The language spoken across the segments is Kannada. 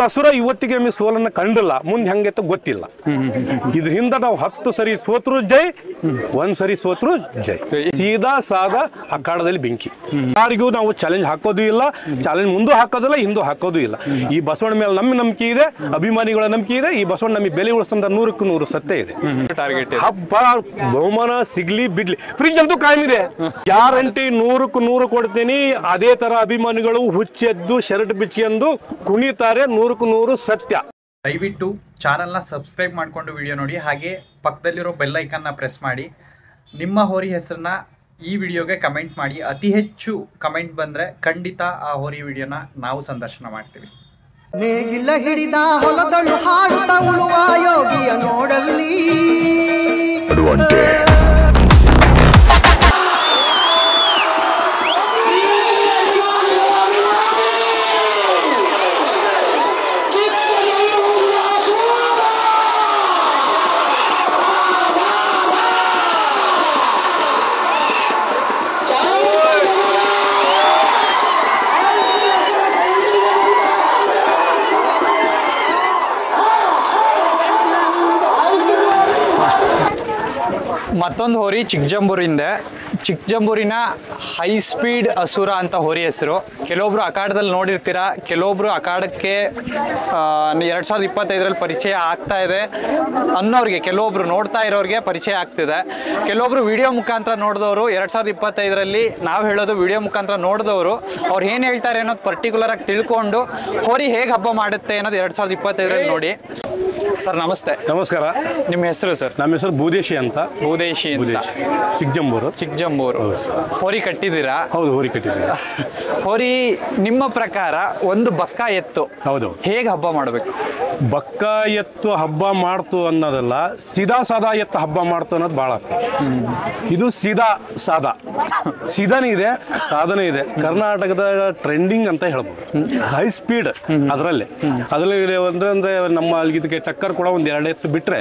ಹಸುರ ಇವತ್ತಿಗೆ ನಮಗೆ ಸೋಲನ್ನ ಕಂಡಿಲ್ಲ, ಮುಂದೆ ಹೆಂಗೈತೆ ಗೊತ್ತಿಲ್ಲ. ಇದ್ರ ಹಿಂದ ನಾವು 10 ಸರಿ ಸೋತ್ರು ಜೈ, 1 ಸರಿ ಸೋತ್ರು ಜೈ. ಸೀದಾ ಸಾದಾ ಅಖಾಡದಲ್ಲಿ ಬೆಂಕಿ. ಯಾರಿಗೂ ನಾವು ಚಾಲೆಂಜ್ ಹಾಕೋದು ಇಲ್ಲ, ಚಾಲೆಂಜ್ ಮುಂದೂ ಹಾಕೋದಿಲ್ಲ, ಹಿಂದೂ ಹಾಕೋದು ಇಲ್ಲ. ಈ ಬಸವಣ್ಣ ಮೇಲೆ ನಮ್ಮ ನಂಬಿಕೆ ಇದೆ, ಅಭಿಮಾನಿಗಳ ನಂಬಿಕೆ ಇದೆ. ಈ ಬಸವಣ್ಣ ನಮಗೆ ಬೆಲೆ ಉಳಿಸ್ತಂತ 100ಕ್ಕೆ 100 ಸತ್ಯ ಇದೆ. ಟಾರ್ಗೆಟ್ ಹಬ್ಬ ಬಹುಮಾನ ಸಿಗ್ಲಿ ಬಿಡ್ಲಿ, ಫ್ರಿಜ್ ಅಂತೂ ಕಾಯಂ ಇದೆ. ಗ್ಯಾರಂಟಿ 100ಕ್ಕೆ 100 ಕೊಡ್ತೀನಿ. ಅದೇ ತರ ಅಭಿಮಾನಿಗಳು ಹುಚ್ಚೆದ್ದು ಶರ್ಟ್ ಬಿಚ್ಚಿಯಂದು ಕುಣಿತಾರೆ. 100ಕ್ಕೆ 100 ಸತ್ಯ. ದಯವಿಟ್ಟು ಚಾನಲ್ನ ಸಬ್ಸ್ಕ್ರೈಬ್ ಮಾಡಿಕೊಂಡು ವಿಡಿಯೋ ನೋಡಿ, ಹಾಗೆ ಪಕ್ಕದಲ್ಲಿರೋ ಬೆಲ್ ಐಕನ್ನ ಪ್ರೆಸ್ ಮಾಡಿ. ನಿಮ್ಮ ಹೋರಿ ಹೆಸರನ್ನ ಈ ವಿಡಿಯೋಗೆ ಕಮೆಂಟ್ ಮಾಡಿ. ಅತಿ ಹೆಚ್ಚು ಕಮೆಂಟ್ ಬಂದರೆ ಖಂಡಿತ ಆ ಹೋರಿ ವಿಡಿಯೋನ ನಾವು ಸಂದರ್ಶನ ಮಾಡ್ತೀವಿ. ನೇಗಿಲ ಹಿಡಿದ ಹೊಲದಳು ಹಾಡುತ್ತ ಉಳುವ ಯೋಗಿಯ ನೋಡಲ್ಲಿ ಮತ್ತೊಂದು ಹೋರಿ ಚಿಕ್ಕಜಂಬೂರಿಂದ. ಚಿಕ್ಕಜಂಬೂರಿನ ಹೈ ಸ್ಪೀಡ್ ಅಸುರ ಅಂತ ಹೋರಿ ಹೆಸರು. ಕೆಲವೊಬ್ರು ಅಖಾಡದಲ್ಲಿ ನೋಡಿರ್ತೀರ, ಕೆಲವೊಬ್ರು ಅಖಾಡಕ್ಕೆ 2025ರಲ್ಲಿ ಪರಿಚಯ ಆಗ್ತಾ ಇದೆ ಅನ್ನೋರಿಗೆ, ಕೆಲವೊಬ್ರು ನೋಡ್ತಾ ಇರೋರಿಗೆ ಪರಿಚಯ ಆಗ್ತಿದೆ. ಕೆಲವೊಬ್ರು ವಿಡಿಯೋ ಮುಖಾಂತರ ನೋಡಿದವರು, 2025ರಲ್ಲಿ ನಾವು ಹೇಳೋದು ವಿಡಿಯೋ ಮುಖಾಂತರ ನೋಡಿದವರು, ಅವ್ರು ಏನು ಹೇಳ್ತಾರೆ ಅನ್ನೋದು ಪರ್ಟಿಕ್ಯುಲರ್ ಆಗಿ ತಿಳ್ಕೊಂಡು ಹೋರಿ ಹೇಗೆ ಹಬ್ಬ ಮಾಡುತ್ತೆ ಅನ್ನೋದು 2025ರಲ್ಲಿ ನೋಡಿ. ಸರ್ ನಮಸ್ತೆ. ನಮಸ್ಕಾರ. ನಿಮ್ಮ ಹೆಸರು ಸರ್? ನಮ್ಮ ಹೆಸರು ಭೂದೇಶಿ ಅಂತ. ಭೂದೇಶಿ ಅಂತ, ಚಿಕ್ಕಜಂಬೂರು. ಚಿಕ್ಕಜಂಬೂರು. ಹೋರಿ ಕಟ್ಟಿದ್ದೀರಾ? ಹೌದು, ಹೋರಿ ಕಟ್ಟಿದ್ದೀರಾ. ಹೋರಿ ನಿಮ್ಮ ಪ್ರಕಾರ ಒಂದು ಬಕ್ಕ ಎತ್ತು ಹೌದು ಹೇಗೆ ಹಬ್ಬ ಮಾಡಬೇಕು? ಬಕ್ಕ ಎತ್ತು ಹಬ್ಬ ಮಾಡ್ತು ಅನ್ನೋದಲ್ಲ, ಸೀದಾ ಸಾದಾ ಎತ್ತು ಹಬ್ಬ ಮಾಡ್ತು ಅನ್ನೋದು ಭಾಳ. ಇದು ಸೀದಾ ಸಾದಾ, ಸೀದಾನೇ ಇದೆ, ಸಾಧನೆ ಇದೆ. ಕರ್ನಾಟಕದ ಟ್ರೆಂಡಿಂಗ್ ಅಂತ ಹೇಳ್ಬೋದು. ಹೈ ಸ್ಪೀಡ್ ಅದರಲ್ಲಿ ಅಂದ್ರೆ ನಮ್ಮ ಇದಕ್ಕೆ ಟಕ್ಕರ್ ಕೂಡ ಒಂದ್ 2 ಎತ್ತು ಬಿಟ್ರೆ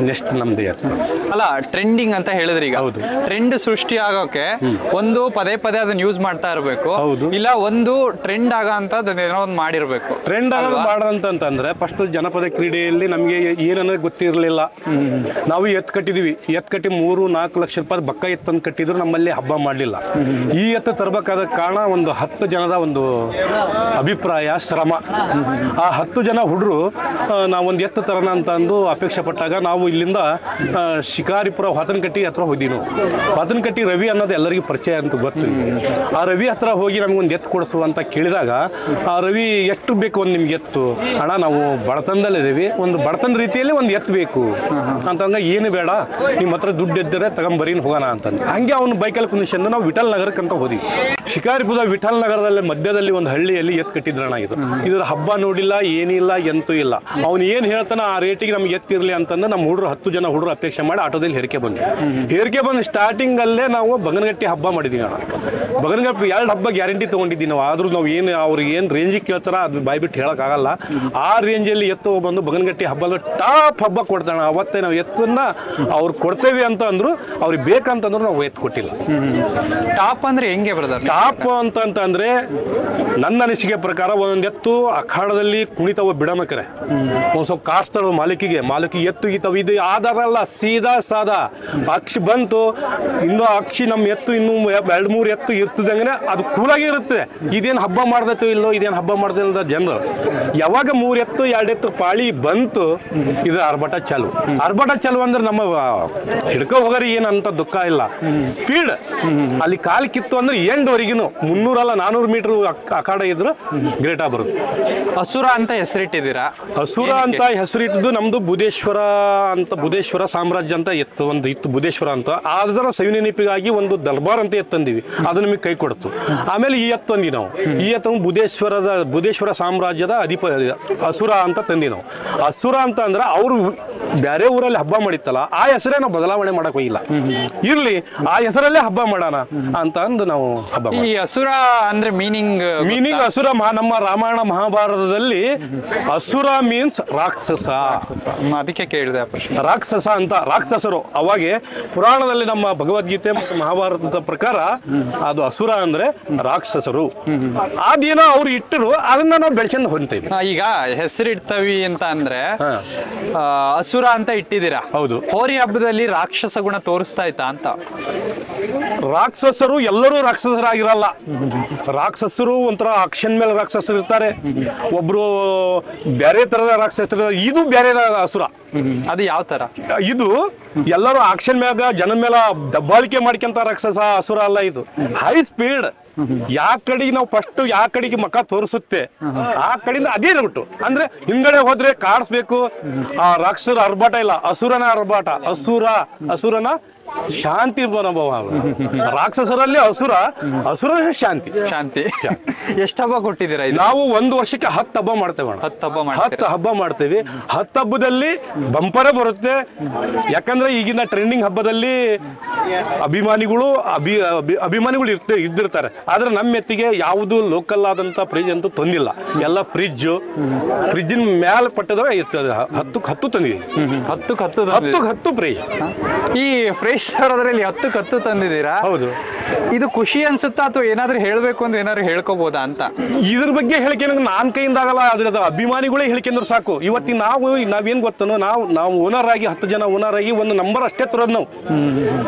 ನೆಕ್ಸ್ಟ್ ನಮ್ದು ಎತ್ತು. ಅಲ್ಲ, ಟ್ರೆಂಡಿಂಗ್ ಅಂತ ಹೇಳಿದ್ರಿ. ಈಗ ಹೌದು, ಟ್ರೆಂಡ್ ಸೃಷ್ಟಿ ಆಗೋಕೆ ಒಂದು ಪದೇ ಪದೇ ಅದನ್ನ ಯೂಸ್ ಮಾಡ್ತಾ ಇರಬೇಕು. ಹೌದು, ಇಲ್ಲ ಒಂದು ಟ್ರೆಂಡ್ ಆಗೋ ಅಂತದ್ದು ಏನೋ ಒಂದು ಮಾಡಿರ್ಬೇಕು. ಟ್ರೆಂಡ್ ಆಗೋದು ಮಾಡಂತಂದ್ರೆ ಫಸ್ಟ್ ಜನಪದ ಕ್ರೀಡೆಯಲ್ಲಿ ನಮಗೆ ಏನನ್ನೋದು ಗೊತ್ತಿರಲಿಲ್ಲ. ನಾವು ಎತ್ತು ಕಟ್ಟಿದೀವಿ, ಎತ್ತು ಕಟ್ಟಿ 3-4 ಲಕ್ಷ ರೂಪಾಯಿ ಬಕ್ಕ ಎತ್ತನ್ನು ಕಟ್ಟಿದ್ರು ನಮ್ಮಲ್ಲಿ ಹಬ್ಬ ಮಾಡಲಿಲ್ಲ. ಈ ಎತ್ತು ತರಬೇಕಾದ ಕಾರಣ ಒಂದು 10 ಜನದ ಒಂದು ಅಭಿಪ್ರಾಯ, ಶ್ರಮ. ಆ 10 ಜನ ಹುಡುಗರು ನಾವೊಂದು ಎತ್ತು ತರೋಣ ಅಂತ ಅಂದು ಅಪೇಕ್ಷೆ ಪಟ್ಟಾಗ ನಾವು ಇಲ್ಲಿಂದ ಶಿಕಾರಿಪುರ ಹೊತನಕಟ್ಟಿ ಹತ್ರ ಹೋದ್ವಿ. ನಾವು ಹೊತನಕಟ್ಟಿ ರವಿ ಅನ್ನೋದು ಎಲ್ಲರಿಗೂ ಪರಿಚಯ ಅಂತ ಗೊತ್ತು. ಆ ರವಿ ಹತ್ರ ಹೋಗಿ ನಮಗೊಂದು ಎತ್ತು ಕೊಡಿಸು ಅಂತ ಕೇಳಿದಾಗ, ಆ ರವಿ ಎಷ್ಟು ಬೇಕು ಒಂದು ನಿಮ್ಗೆ ಎತ್ತು? ಅಣ್ಣ ನಾವು ಬಡತನದಲ್ಲಿದ್ದೀವಿ, ಒಂದು ಬಡತನ ರೀತಿಯಲ್ಲಿ ಒಂದು ಎತ್ತು ಬೇಕು ಅಂತಂದ. ಏನು ಬೇಡ, ನಿಮ್ಮ ಹತ್ರ ದುಡ್ಡು ಇದ್ದರೆ ತಗೊಂಬರೀನ್ ಹೋಗೋಣ ಅಂತಂದು. ಹಂಗೆ ಅವ್ನು ಬೈಕಲ್ಲಿ ಕುಂದಿಸ್ಕೊಂಡು ನಾವು ವಿಠಲ್ ನಗರಕ್ಕೆ ಅಂತ ಹೋದ್ವಿ. ಶಿಕಾರಿಪುರ ವಿಠಲ್ ನಗರದಲ್ಲಿ ಮಧ್ಯದಲ್ಲಿ ಒಂದು ಹಳ್ಳಿಯಲ್ಲಿ ಎತ್ತು ಕಟ್ಟಿದ್ರಣ. ಇದ್ರ ಹಬ್ಬ ನೋಡಿಲ್ಲ, ಏನಿಲ್ಲ, ಎಂತೂ ಇಲ್ಲ. ಅವ್ನು ಏನು ಹೇಳ್ತಾನೆ ಆ ರೇಟಿಗೆ ನಮ್ಗೆ ಎತ್ತಿರಲಿ ಅಂತಂದು ನಮ್ಮ ಹುಡುಗರು 10 ಜನ ಹುಡುಗರು ಅಪೇಕ್ಷೆ ಮಾಡಿ ಆಟೋದಲ್ಲಿ ಹೇರಿಕೆ ಬಂದು ಸ್ಟಾರ್ಟಿಂಗ್ ಅಲ್ಲೇ ನಾವು ಬಗನಗಟ್ಟಿ ಹಬ್ಬ ಮಾಡಿದೀವಿ. ಬಗನಗಟ್ಟಿ 2 ಹಬ್ಬ ಗ್ಯಾರಂಟಿ ತಗೊಂಡಿದ್ದೀವಿ ನಾವು. ಆದ್ರೂ ನಾವು ಏನು ಅವ್ರಿಗೆ ಏನು ರೇಂಜಿಗೆ ಕೇಳ್ತಾರ ಅದು ಬಾಯ್ಬಿಟ್ಟು ಹೇಳೋಕ್ಕಾಗಲ್ಲ. ಆ ರೇಂಜಲ್ಲಿ ಎತ್ತು ಬಂದು ಬಗನಗಟ್ಟಿ ಹಬ್ಬದ ಟಾಪ್ ಹಬ್ಬ ಕೊಡ್ತಾನೆ. ಅವತ್ತೇ ನಾವು ಎತ್ತನ್ನ ಅವ್ರು ಕೊಡ್ತೇವೆ ಅಂತ ಅಂದ್ರು, ಅವ್ರಿಗೆ ಬೇಕಂತಂದ್ರು ನಾವು ಎತ್ತು ಕೊಟ್ಟಿಲ್ಲ. ಟಾಪ್ ಅಂದ್ರೆ ಹೆಂಗೆ ಬ್ರದರ್? ಟಾಪ್ ಅಂತಂದ್ರೆ ನನ್ನ ಅನಿಸಿಕೆ ಪ್ರಕಾರ ಒಂದೊಂದು ಎತ್ತು ಅಖಾಡದಲ್ಲಿ ಕುಣಿತಾವ ಬಿಡಮಕ್ರೆ ಒಂದ್ ಸ್ವಲ್ಪ ಕಾಡ್ಸ್ತಾಳ ಮಾಲೀಕಿಗೆ ಎತ್ತು ಗೀತಾವ. ಇದು ಆಧಾರ ಅಲ್ಲ, ಸೀದಾ ಸಾದಾ ಅಕ್ಷಿ ಬಂತು. ಇನ್ನು ಅಕ್ಷಿ ನಮ್ಮ ಎತ್ತು ಇನ್ನು 2-3 ಎತ್ತು ಇರ್ತದಂಗೆ ಅದು ಕೂಲಾಗಿ ಇರುತ್ತೆ. ಇದೇನು ಹಬ್ಬ ಮಾಡ್ದೈತೋ ಇಲ್ಲೋ, ಇದೇನು ಹಬ್ಬ ಮಾಡ್ದೆ ಅಂತ ಜನರು. ಯಾವಾಗ 3 ಎತ್ತು 2 ಎತ್ತು ಪಾಳಿ ಬಂತು, ಇದು ಅರ್ಬಟ ಚಾಲು ಅಂದ್ರೆ ನಮ್ಮ ಹಿಡ್ಕೊ ಹೋಗೋರಿ ಏನಂತ ದುಃಖ ಇಲ್ಲ. ಸ್ಪೀಡ್ ಅಲ್ಲಿ ಕಾಲು ಕಿತ್ತು ಅಂದ್ರೆ ಎಂಡ್ವರೆಗಿನು 300 ಅಲ್ಲ 400 ಮೀಟರ್ ಅಖಾಡ ಇದ್ರು ಗ್ರೇಟ್ ಆಗಿ ಬರುತ್ತೆ. ಅಸುರ ಅಂತ ಹೆಸರಿಟ್ಟಿದ್ದೀರಾ? ಅಸುರ ಅಂತ ಹೆಸರಿಟ್ಟಿದ್ದು ನಮ್ದು ಬುಧೇಶ್ವರ ಸಾಮ್ರಾಜ್ಯ ಅಂತ ಇತ್ತು ಬುಧೇಶ್ವರ ಅಂತ. ಅದರ ಸವಿನೆನಪಿಗಾಗಿ ಒಂದು ದರ್ಬಾರ್ ಅಂತ ಎತ್ತಂದಿವಿ, ಅದು ನಮಗೆ ಕೈ ಕೊಡ್ತು. ಆಮೇಲೆ ಈ ಎತ್ತು ಅಂದಿ ನಾವು. ಈ ಎತ್ತು ಬುಧೇಶ್ವರ ಸಾಮ್ರಾಜ್ಯದ ಅಸುರ ಅಂತ ತಂದಿ ನಾವು. ಅಸುರ ಅಂತ ಅಂದ್ರೆ ಅವರು ಬೇರೆ ಊರಲ್ಲಿ ಹಬ್ಬ ಮಾಡಿತ್ತಲ್ಲ ಆ ಹೆಸರೇ ನಾವು ಬದಲಾವಣೆ ಮಾಡಕ್ ಹೋಗಿಲ್ಲ. ಇರ್ಲಿ ಆ ಹೆಸರಲ್ಲೇ ಹಬ್ಬ ಮಾಡೋಣ ಅಂತ ಅಂದು ನಾವು ಹಬ್ಬ. ಈ ಅಸುರ ಅಂದ್ರೆ ಮೀನಿಂಗ್ ಅಸುರ ನಮ್ಮ ರಾಮಾಯಣ ಮಹಾಭಾರತದಲ್ಲಿ ಅಸುರ ಮೀನ್ಸ್ ರಾಕ್ಷಸ. ಅದಕ್ಕೆ ಕೇಳಿದೆ ರಾಕ್ಷಸ ಅಂತ, ರಾಕ್ಷಸರು. ಅವಾಗೆ ಪುರಾಣದಲ್ಲಿ ನಮ್ಮ ಭಗವದ್ಗೀತೆ ಮತ್ತು ಮಹಾಭಾರತದ ಪ್ರಕಾರ ಅದು ಅಸುರ ಅಂದ್ರೆ ರಾಕ್ಷಸರು. ಅದೇನೋ ಅವ್ರು ಇಟ್ಟರು, ಅದನ್ನ ನಾವು ಬೆಳ್ಕೊಂಡು ಹೊಂತೀವಿ. ಈಗ ಹೆಸರಿಡ್ತವಿ ಅಂತ ಅಂದ್ರೆ ಅಸುರ ಅಂತ ಇಟ್ಟಿದ್ದೀರಾ. ಹೌದು. ಹೋರಿ ಹಬ್ಬದಲ್ಲಿ ರಾಕ್ಷಸ ಗುಣ ತೋರಿಸ್ತಾ ಇತ್ತಾ ಅಂತ? ರಾಕ್ಷಸರು ಎಲ್ಲರೂ ರಾಕ್ಷಸರಾಗಿರಲ್ಲ. ರಾಕ್ಷಸರು ಒಂಥರ ಆಕ್ಷನ್ ಮೇಲೆ ರಾಕ್ಷಸರು ಇರ್ತಾರೆ, ಒಬ್ರು ಬೇರೆ ತರದ ರಾಕ್ಷಸರು. ಇದು ಬೇರೆ ಅಸುರ. ಅದು ಯಾವ ತರ? ಇದು ಎಲ್ಲರೂ ಆಕ್ಷನ್ ಮ್ಯಾಗ ಜನ ಮೇಲೆ ದಬ್ಬಾಳಿಕೆ ಮಾಡ್ಕೊಂತ ರಾಕ್ಷಸ ಅಸುರ ಅಲ್ಲ. ಇದು ಹೈ ಸ್ಪೀಡ್, ಯಾವ ಕಡೆಗೆ ನಾವು ಫಸ್ಟ್ ಯಾವ ಕಡೆಗೆ ಮಕ್ಕ ತೋರಿಸುತ್ತೆ ಆ ಕಡೆಯಿಂದ ಅದೇ ರೂಟು. ಅಂದ್ರೆ ಹಿಂಗಡೆ ಹೋದ್ರೆ ಕಾಡಿಸ್ಬೇಕು. ಆ ರಾಕ್ಷಸರ ಅರ್ಭಾಟ ಇಲ್ಲ, ಅಸುರನ ಅರ್ಭಾಟ. ಅಸುರನ ಶಾಂತಿ ಅನುಭವ. ರಾಕ್ಷಸರಲ್ಲಿ ಅಸುರ ಶಾಂತಿ. ಎಷ್ಟು ಹಬ್ಬ ಕೊಟ್ಟಿದ್ದೀರಾ? ನಾವು ಒಂದು ವರ್ಷಕ್ಕೆ 10 ಹಬ್ಬ ಮಾಡ್ತೇವೆ. 10 ಹಬ್ಬ ಮಾಡ್ತೇವೆ. 10 ಹಬ್ಬದಲ್ಲಿ ಬಂಪರೇ ಬರುತ್ತೆ. ಯಾಕಂದ್ರೆ ಈಗಿನ ಟ್ರೆಂಡಿಂಗ್ ಹಬ್ಬದಲ್ಲಿ ಅಭಿಮಾನಿಗಳು ಇದ್ದಿರ್ತಾರೆ. ಆದ್ರೆ ನಮ್ಮ ಎತ್ತಿಗೆ ಯಾವುದು ಲೋಕಲ್ ಆದಂತ ಫ್ರಿಜ್ ಅಂತೂ ತಂದಿಲ್ಲ. ಎಲ್ಲ ಫ್ರಿಜ್ಜಿನ ಮ್ಯಾಲ ಪಟ್ಟದ 10 ತಂದಿದ್ದೀವಿ. 10 ಫ್ರಿಜ್. ಈ ಫ್ರಿಜ್ ಅದರಲ್ಲಿ 10 ತಂದಿದ್ದೀರಾ? ಹೌದು. ಇದು ಖುಷಿ ಅನ್ಸುತ್ತಾ ಅಥವಾ ಏನಾದ್ರು ಹೇಳ್ಬೇಕು ಅಂದ್ರೆ ಏನಾದ್ರು ಹೇಳ್ಕೋಬಹುದಾ ಅಂತ? ಇದ್ರ ಬಗ್ಗೆ ಹೇಳಿಕೆ ನಾನ್ ಕೈಯಿಂದ ಆಗಲ್ಲ. ಅದ್ರ ಅಭಿಮಾನಿಗಳೇ ಹೇಳಿಕೆಂದ್ರೆ ಸಾಕು. ಇವತ್ತಿನ ನಾವೇನ್ ಗೊತ್ತನೋ, ನಾವು ಓನರ್ ಆಗಿ 10 ಜನ ಓನರ್ ಆಗಿ ಒಂದು ನಂಬರ್ ಅಷ್ಟೇ ತರೋದು ನಾವು.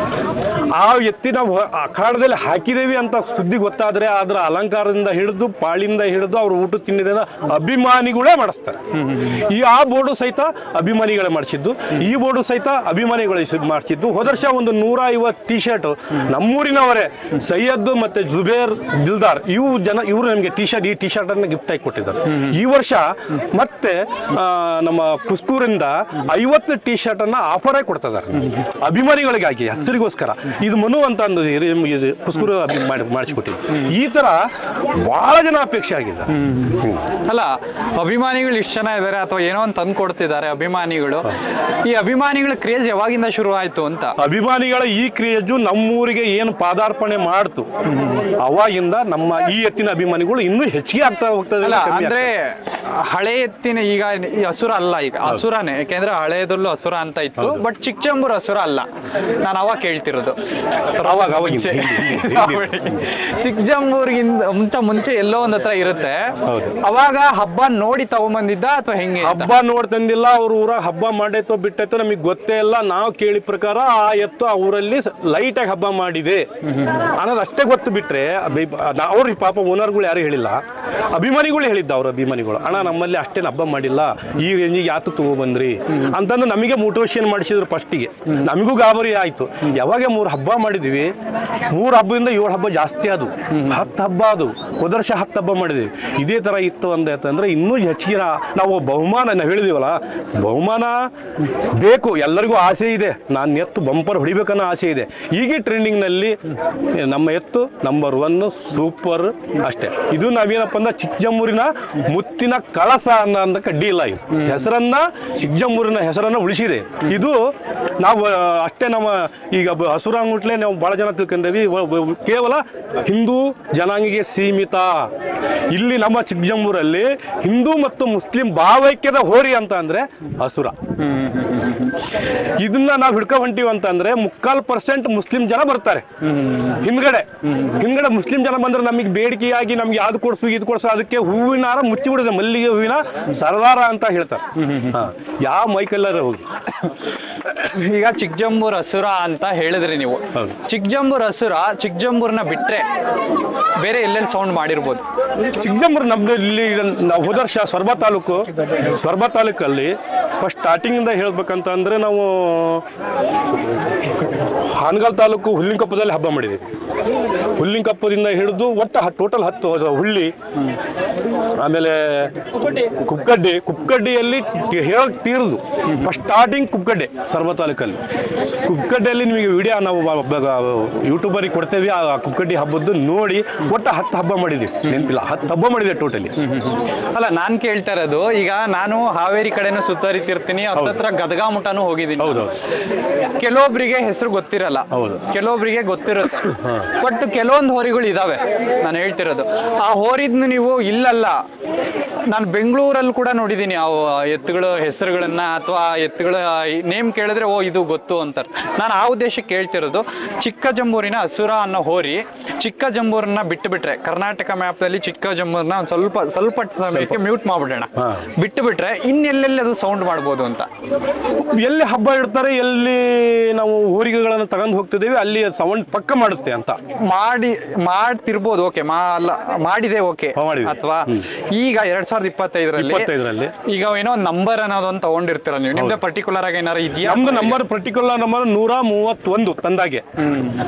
ಆ ಎತ್ತಿ ನಾವು ಅಖಾಡದಲ್ಲಿ ಹಾಕಿದೇವಿ ಅಂತ ಸುದ್ದಿ ಗೊತ್ತಾದ್ರೆ ಅದರ ಅಲಂಕಾರದಿಂದ ಹಿಡಿದು ಪಾಳಿಂದ ಹಿಡಿದು ಅವ್ರು ಊಟ ತಿನ್ನಿದ ಅಭಿಮಾನಿಗಳೇ ಮಾಡಿಸ್ತಾರೆ. ಆ ಬೋರ್ಡು ಸಹಿತ ಅಭಿಮಾನಿಗಳೇ ಮಾಡಿಸಿದ್ದು, ಈ ಬೋರ್ಡು ಸಹಿತ ಅಭಿಮಾನಿಗಳೇ ಮಾಡಿಸಿದ್ದು. ಹೋದ ವರ್ಷ ಒಂದು 150 ಟಿ ಶರ್ಟ್ ನಮ್ಮೂರಿನವರೇ ಸೈಯದ್ ಮತ್ತೆ ಜುಬೇರ್ ದಿಲ್ದಾರ್ ಇವರು ನಮಗೆ ಈ ಟಿ ಶರ್ಟ್ ಅನ್ನ ಗಿಫ್ಟ್ ಆಗಿ ಕೊಟ್ಟಿದ್ದಾರೆ. ಈ ವರ್ಷ ಮತ್ತೆ ನಮ್ಮ ಕುಸ್ಕೂರಿಂದ 50 ಟಿ ಶರ್ಟ್ ಅನ್ನ ಆಫರ್ ಆಗಿ ಕೊಡ್ತಿದ್ದಾರೆ ಅಭಿಮಾನಿಗಳಿಗಾಗಿ, ಹೆಸರಿಗೋಸ್ಕರ. ಇದು ಮನು ಅಂತ ಅಂದು ಕುಸ್ಕೂರು ಮಾಡಿಸಿಕೊಟ್ಟಿದ್ದು. ಈ ತರ ಬಹಳ ಜನ ಅಪೇಕ್ಷೆ ಆಗಿದೆ. ಅಲ್ಲ, ಅಭಿಮಾನಿಗಳು ಇಷ್ಟು ಜನ ಇದ್ದಾರೆ ಅಥವಾ ಏನೋ ಒಂದು ತಂದು ಕೊಡ್ತಿದ್ದಾರೆ ಅಭಿಮಾನಿಗಳು. ಈ ಅಭಿಮಾನಿಗಳ ಕ್ರೇಜ್ ಯಾವಾಗಿಂದ ಶುರು ಆಯ್ತು ಅಂತ? ಅಭಿಮಾನಿಗಳ ಈ ಕ್ರೇಜು ನಮ್ಮೂರಿಗೆ ಏನು ಪಾದಾರ್ಪಣೆ ಮಾಡ್ತು ಅವಾಗಿಂದ ನಮ್ಮ ಈ ಎತ್ತಿನ ಅಭಿಮಾನಿಗಳು ಇನ್ನೂ ಹೆಚ್ಚಿಗೆ ಆಗ್ತಾ ಹೋಗ್ತದೆ. ಅಂದ್ರೆ ಹಳೆ ಎತ್ತಿನ ಈಗ ಅಸುರ ಅಲ್ಲ, ಈಗ ಅಸುರನೇ. ಯಾಕೆಂದ್ರೆ ಹಳೆಯದಲ್ಲೂ ಅಸುರ ಅಂತ ಇತ್ತು, ಬಟ್ ಚಿಕ್ಕಜಂಬೂರ್ ಅಸುರ ಅಲ್ಲ. ನಾನು ಅವಾಗ ಕೇಳ್ತಿರೋದು. ಚಿಕ್ಕಜಂಬೂರ್ಗಿಂತ ಮುಂಚೆ ಎಲ್ಲೋ ಒಂದ್ ಹತ್ರ ಇರುತ್ತೆ. ಅವಾಗ ಹಬ್ಬ ನೋಡಿ ತಗೊಂಬಂದಿದ್ದ ಅಥವಾ ಹೆಂಗೆ? ಹಬ್ಬ ನೋಡಿ ತಂದಿಲ್ಲ. ಅವ್ರ ಊರಾಗ ಹಬ್ಬ ಮಾಡೈತೋ ಬಿಟ್ಟೈತೋ ನಮಗ್ ಗೊತ್ತೇ ಇಲ್ಲ. ನಾವು ಕೇಳಿ ಪ್ರಕಾರ ಆ ಎತ್ತು ಆ ಊರಲ್ಲಿ ಲೈಟ್ ಆಗಿ ಹಬ್ಬ ಮಾಡಿದೆ ಅನ್ನೋದು ಅಷ್ಟೇ ಗೊತ್ತು. ಬಿಟ್ರೆ ಅವ್ರಿಗೆ ಪಾಪ ಓನರ್ಗಳು ಯಾರು ಹೇಳಿಲ್ಲ, ಅಭಿಮಾನಿಗಳು ಹೇಳಿದ್ದ. ಅವ್ರ ಅಭಿಮಾನಿಗಳು, ಅಣ್ಣ ನಮ್ಮಲ್ಲಿ ಅಷ್ಟೇನು ಹಬ್ಬ ಮಾಡಿಲ್ಲ, ಈ ರೇಂಜಿಗೆ ಯಾತು ತಗೊಬಂದ್ರಿ ಅಂತಂದು ನಮಗೆ ಮೋಟಿವೇಶನ್ ಮಾಡಿಸಿದ್ರು. ಫಸ್ಟಿಗೆ ನಮಗೂ ಗಾಬರಿ ಆಯ್ತು. ಯಾವಾಗ 3 ಹಬ್ಬ ಮಾಡಿದ್ವಿ, 3 ಹಬ್ಬದಿಂದ 7 ಹಬ್ಬ ಜಾಸ್ತಿ ಅದು. 10 ಹಬ್ಬ ಅದು. ಹೋದ ವರ್ಷ 10 ಹಬ್ಬ ಮಾಡಿದ್ವಿ. ಇದೇ ತರ ಇತ್ತು ಅಂದೈತಂದ್ರೆ ಇನ್ನೂ ಹೆಚ್ಚಿಗೆ ನಾವು ಬಹುಮಾನ ನಾವು ಹೇಳಿದೀವಲ್ಲ, ಬಹುಮಾನ ಬೇಕು. ಎಲ್ಲರಿಗೂ ಆಸೆ ಇದೆ, ನಾನು ಎತ್ತು ಬಂಪರ್ ಹೊಡಿಬೇಕನ್ನೋ ಆಸೆ ಇದೆ. ಈಗ ಟ್ರೆಂಡಿಂಗ್ ನಲ್ಲಿ ನಮ್ಮ ಎತ್ತು ನಂಬರ್ 1 ಸೂಪರ್ ಅಷ್ಟೇ. ಇದು ನಾವೇನಪ್ಪ ಅಂದ್ರೆ ಚಿಕ್ಕಜಂಬೂರಿನ ಮುತ್ತಿನ ಕಳಸ ಅನ್ನೋ ಕಡ್ಡಿ ಇಲ್ಲ. ಇದು ಹೆಸರನ್ನ ಚಿಕ್ಕಜಂಬೂರಿನ ಹೆಸರನ್ನ ಉಳಿಸಿದೆ. ಇದು ನಾವು ಅಷ್ಟೇ. ನಮ್ಮ ಈಗ ಹಸುರ ಅಂಗುಟ್ಲೆ ನಾವು ಬಹಳ ಜನ ತಿಳ್ಕೊಂಡೇವಿ, ಕೇವಲ ಹಿಂದೂ ಜನಾಂಗಿಗೆ ಸೀಮಿತ. ಇಲ್ಲಿ ನಮ್ಮ ಚಿಕ್ಕಜಂಬೂರಲ್ಲಿ ಹಿಂದೂ ಮತ್ತು ಮುಸ್ಲಿಂ ಭಾವೈಕ್ಯದ ಹೋರಿ ಅಂತ ಅಂದ್ರೆ ಹಸುರ. ಇದನ್ನ ನಾವು ಹಿಡ್ಕೊ ಹೊಂಟಿವಿ ಅಂತಂದ್ರೆ 3% ಮುಸ್ಲಿಂ ಜನ ಬರ್ತಾರೆ. ಹಿಂದ್ಗಡೆ ಮುಸ್ಲಿಂ ಜನ ಬಂದ್ರೆ ನಮಗೆ ಬೇಡಿಕೆಯಾಗಿ ನಮ್ಗೆ ಯಾವ್ದು ಕೊಡ್ಸು ಇದು ಕೊಡ್ಸು, ಅದಕ್ಕೆ ಹೂವಿನ ಹಾರ ಮುಚ್ಚಿ ಬಿಡುತ್ತೆ. ಮಲ್ಲಿಗೆ ಹೂವಿನ ಸರದಾರ ಅಂತ ಹೇಳ್ತಾರೆ. ಯಾವ ಮೈಕಲ್ಲರ ಹೋಗಿ. ಈಗ ಚಿಕ್ಕಜಂಬೂರ್ ಹಸುರ ಅಂತ ಹೇಳಿದ್ರಿ ನೀವು. ಚಿಕ್ಕಜಂಬೂರ್ ಹಸುರ ಚಿಕ್ಕಜಂಬೂರ್ನ ಬಿಟ್ರೆ ಬೇರೆ ಎಲ್ಲೆಲ್ಲಿ ಸೌಂಡ್ ಮಾಡಿರ್ಬೋದು? ಚಿಕ್ಕಜಂಬೂರು ನಮ್ಮಲ್ಲಿ ನಾವು ಹೋದ ವರ್ಷ ಸೊರಬ ತಾಲೂಕಲ್ಲಿ ಫಸ್ಟ್ ಸ್ಟಾರ್ಟಿಂಗ್ ಇಂದ ಹೇಳ್ಬೇಕಂತ ಅಂದ್ರೆ ನಾವು ಹಾನಗಲ್ ತಾಲೂಕು ಹುಲ್ಲಿಂಕೊಪ್ಪದಲ್ಲಿ ಹಬ್ಬ ಮಾಡಿದ್ವಿ. ಹುಲ್ಲಿಂಕೊಪ್ಪದಿಂದ ಹಿಡಿದು ಒಟ್ಟು ಟೋಟಲ್ 10 ಹುಳ್ಳಿ, ಆಮೇಲೆ ಕುಕ್ಕಡ್ಡಿಯಲ್ಲಿ ಹೇಳಕ್ ತೀರದು ಫಸ್ಟ್ ಸ್ಟಾರ್ಟಿಂಗ್ ಕುಕ್ಕಡ್ಡೆ ಸರ್ವ ತಾಲೂಕಲ್ಲಿ. ಕುಕ್ಕಡ್ಡಿಯಲ್ಲಿ ನಿಮಗೆ ವಿಡಿಯೋ ನಾವು ಯೂಟ್ಯೂಬರಿಗೆ ಕೊಡ್ತೇವೆ. ಆ ಕುಕ್ಕಡ್ಡಿ ಹಬ್ಬದ್ದು ನೋಡಿ ಒಟ್ಟು 10 ಹಬ್ಬ ಮಾಡಿದ್ವಿ, ನೆನಪಿಲ್ಲ 10 ಹಬ್ಬ ಮಾಡಿದೆ ಟೋಟಲಿ. ಅಲ್ಲ ನಾನ್ ಕೇಳ್ತಾ ಇರೋದು, ಈಗ ನಾನು ಹಾವೇರಿ ಕಡೆನೂ ಸುತ್ತರಿತಿರ್ತೀನಿ, ಹತ್ರ ಗದಗ ಮುಟನೂ ಹೋಗಿದ್ದೀನಿ. ಹೌದು. ಕೆಲವೊಬ್ರಿಗೆ ಹೆಸರು ಗೊತ್ತಿರಲ್ಲ, ಕೆಲವೊಬ್ರಿಗೆ ಗೊತ್ತಿರುತ್ತೆ. ಬಟ್ ಕೆಲವೊಂದು ಹೋರಿಗಳು ಇದಾವೆ ನಾನು ಹೇಳ್ತಿರೋದು. ಆ ಹೋರಿದ್ನು ನೀವು ಇಲ್ಲಲ್ಲ, ನಾನು ಬೆಂಗಳೂರಲ್ಲಿ ಕೂಡ ನೋಡಿದ್ದೀನಿ ಆ ಎತ್ತುಗಳ ಹೆಸರುಗಳನ್ನ ಅಥವಾ ಎತ್ತುಗಳ ನೇಮ್ ಕೇಳಿದ್ರೆ ಓ ಇದು ಗೊತ್ತು ಅಂತಾರೆ. ನಾನು ಆ ಉದ್ದೇಶಕ್ಕೆ ಕೇಳ್ತಿರೋದು, ಚಿಕ್ಕಜಂಬೂರಿನ ಅಸುರ ಅನ್ನೋ ಹೋರಿ ಚಿಕ್ಕಜಂಬೂರನ್ನ ಬಿಟ್ಟುಬಿಟ್ರೆ, ಕರ್ನಾಟಕ ಮ್ಯಾಪ್ನಲ್ಲಿ ಚಿಕ್ಕಜಂಬೂರ್ನ ಒಂದು ಸ್ವಲ್ಪ ಸಮಯಕ್ಕೆ ಮ್ಯೂಟ್ ಮಾಡ್ಬಿಡೋಣ, ಬಿಟ್ಟುಬಿಟ್ರೆ ಇನ್ನೆಲ್ಲೆಲ್ಲಿ ಅದು ಸೌಂಡ್ ಮಾಡ್ಬೋದು ಅಂತ. ಎಲ್ಲಿ ಹಬ್ಬ ಇಡ್ತಾರೆ, ಎಲ್ಲಿ ನಾವು ಹೋರಿಗೆಗಳನ್ನು ತಗೊಂಡು ಹೋಗ್ತಿದ್ದೇವೆ ಅಲ್ಲಿ ಸೌಂಡ್ ಪಕ್ಕ ಮಾಡುತ್ತೆ ಅಂತ ಮಾಡ್ತಿರ್ಬೋದು. ಓಕೆ ಮಾಡಿದೆ ಓಕೆ. ಅಥವಾ ಈಗ 2025ರಲ್ಲಿ ಈಗ ಏನೋ ಒಂದು ನಂಬರ್ ಅನ್ನೋದೊಂದು ತಗೊಂಡಿರ್ತೀರ ನೀವು, ನಿಮ್ದು ಪರ್ಟಿಕ್ಯುಲರ್ ಆಗಿ ಏನಾರು ಇದೆಯಾ? ನಮ್ದು ನಂಬರ್ ಪರ್ಟಿಕ್ಯುಲರ್ ನಂಬರ್ 131 ತಂದಾಗೆ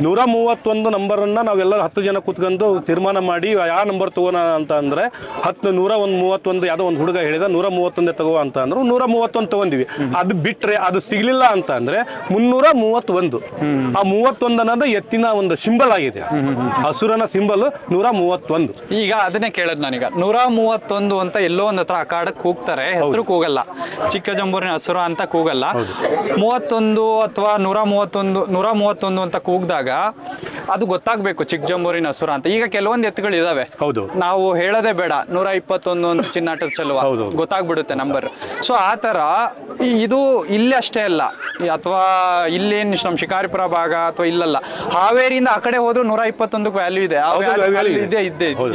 131 ನಂಬರ್ ಅನ್ನ ನಾವೆಲ್ಲ 10 ಜನ ಕೂತ್ಕೊಂಡು ತೀರ್ಮಾನ ಮಾಡಿ ಯಾವ ನಂಬರ್ ತಗೋಣ ಅಂತ ಅಂದ್ರೆ 131 ಯಾವ್ದೋ ಒಂದು ಹುಡುಗ ಹೇಳಿದ 131 ತಗೋ ಅಂತ ಅಂದ್ರು 131 ತಗೊಂಡಿವಿ. ಅದು ಬಿಟ್ರೆ ಅದು ಸಿಗ್ಲಿಲ್ಲ ಅಂತ ಅಂದ್ರೆ 331. ಆ 31 ಅನ್ನೋದು ಎತ್ತಿನ ಒಂದು ಸಿಂಬಲ್ ಆಗಿದೆ, ಹಸುರನ ಸಿಂಬಲ್ 131. ಈಗ ಅದನ್ನೇ ಕೇಳದ್ ನಾನೀಗ 131 ಅಂತ ಎಲ್ಲೋ ಒಂದ್ ಹತ್ರ ಅಖಾಡಕ್ಕೆ ಕೂಗ್ತಾರೆ, ಹೆಸರು ಕೂಗಲ್ಲ, ಚಿಕ್ಕಜಂಬೂರಿನ ಹಸುರ ಅಂತ ಕೂಗಲ್ಲ. 31 ಅಥವಾ 131 ಅಂತ ಕೂಗ್ದಾಗ ಅದು ಗೊತ್ತಾಗ್ಬೇಕು ಚಿಕ್ಕಜಂಬೂರಿನ ಹಸುರ ಅಂತ. ಈಗ ಕೆಲವೊಂದು ಎತ್ತುಗಳು ಇದಾವೆ, ಹೌದು, ನಾವು ಹೇಳೋದೇ ಬೇಡ 121 ಅಂತ ಚಿನ್ನಾಟದ ಚೆಲುವ ಗೊತ್ತಾಗ್ಬಿಡುತ್ತೆ ನಂಬರ್. ಸೊ ಆ ತರ ಇದು ಇಲ್ಲಿ ಅಷ್ಟೇ ಅಲ್ಲ, ಅಥವಾ ಇಲ್ಲೇನ್ ನಮ್ ಶಿಕಾರಿಪುರ ಭಾಗ ಅಥವಾ ಇಲ್ಲಲ್ಲ, ಹಾವೇರಿಯಿಂದ ಆ ಕಡೆ ಹೋದ್ರು 121ಕ್ಕೆ ವ್ಯಾಲ್ಯೂ ಇದೆ,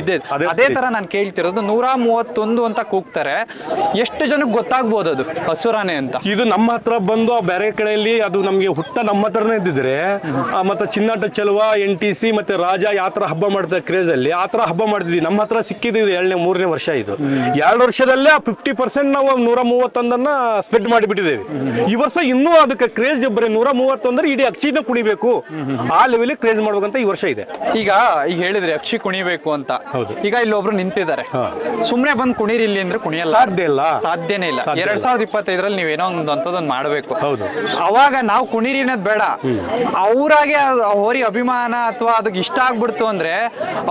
ಇದೆ. ಅದೇ ತರ ನಾನು ಕೇಳ್ತಿರೋದು 131 ಅಂತ ಕೂಗ್ತಾರೆ, ಎಷ್ಟು ಜನಕ್ಕೆ ಗೊತ್ತಾಗ್ಬೋದು ಅದು ಹಸುರಾನೆ ಅಂತ? ಇದು ನಮ್ಮ ಹತ್ರ ಬಂದು ಬೇರೆ ಕಡೆಯಲ್ಲಿ ಅದು ನಮ್ಗೆ ಹುಟ್ಟ ನಮ್ಮ ಹತ್ರನೇ ಇದ್ದಿದ್ರೆ ಮತ್ತೆ ಚಿನ್ನಾಟ ಚೆಲುವ NTC ಮತ್ತೆ ರಾಜ ಯಾವ ತರ ಹಬ್ಬ ಮಾಡ್ತಾರೆ ಕ್ರೇಜ್ ಅಲ್ಲಿ ಆ ತರ ಹಬ್ಬ ಮಾಡಿದ್ವಿ. ನಮ್ಮ ಹತ್ರ ಸಿಕ್ಕಿದ್ದೀವಿ 2ನೇ 3ನೇ ವರ್ಷ. ಇದು 2 ವರ್ಷದಲ್ಲೇ 50% ನಾವು 131 ಸ್ಪ್ರೆಡ್ ಮಾಡಿಬಿಟ್ಟಿದ್ದೇವೆ. ಈ ವರ್ಷ ಇನ್ನೂ ಅದಕ್ಕೆ ಕ್ರೇಜ್ ಬರೀ 131 ಇಡೀ ಅಕ್ಷಿನ ಕುಣಿಬೇಕು, ಆ ಲೆವೆಲ್ ಕ್ರೇಜ್ ಮಾಡ್ಬೇಕಂತ ಈ ವರ್ಷ ಇದೆ. ಈಗ ಹೇಳಿದ್ರೆ ಅಕ್ಷಿ ಕುಣಿಬೇಕು ಅಂತ, ಈಗ ಇಲ್ಲೊಬ್ರು ನಿಂತಿದ್ದಾರೆ, ಸುಮ್ನೆ ಬಂದು ಕುಣಿರಿ ಇಲ್ಲಿ ಅಂದ್ರೆ ಕುಣಿಯಲ್ಲ, ಸಾಧ್ಯನೇ ಇಲ್ಲ. 2025ರಲ್ಲಿ ನೀವೇನೋ ಒಂದು ಅಂತದೊಂದು ಮಾಡ್ಬೇಕು. ಅವಾಗ ನಾವು ಕುಣಿರಿ ಅನ್ನೋದು ಬೇಡ, ಅವ್ರಾಗೆ ಹೋರಿ ಅಭಿಮಾನ ಅಥವಾ ಅದಕ್ಕೆ ಇಷ್ಟ ಆಗ್ಬಿಡ್ತು ಅಂದ್ರೆ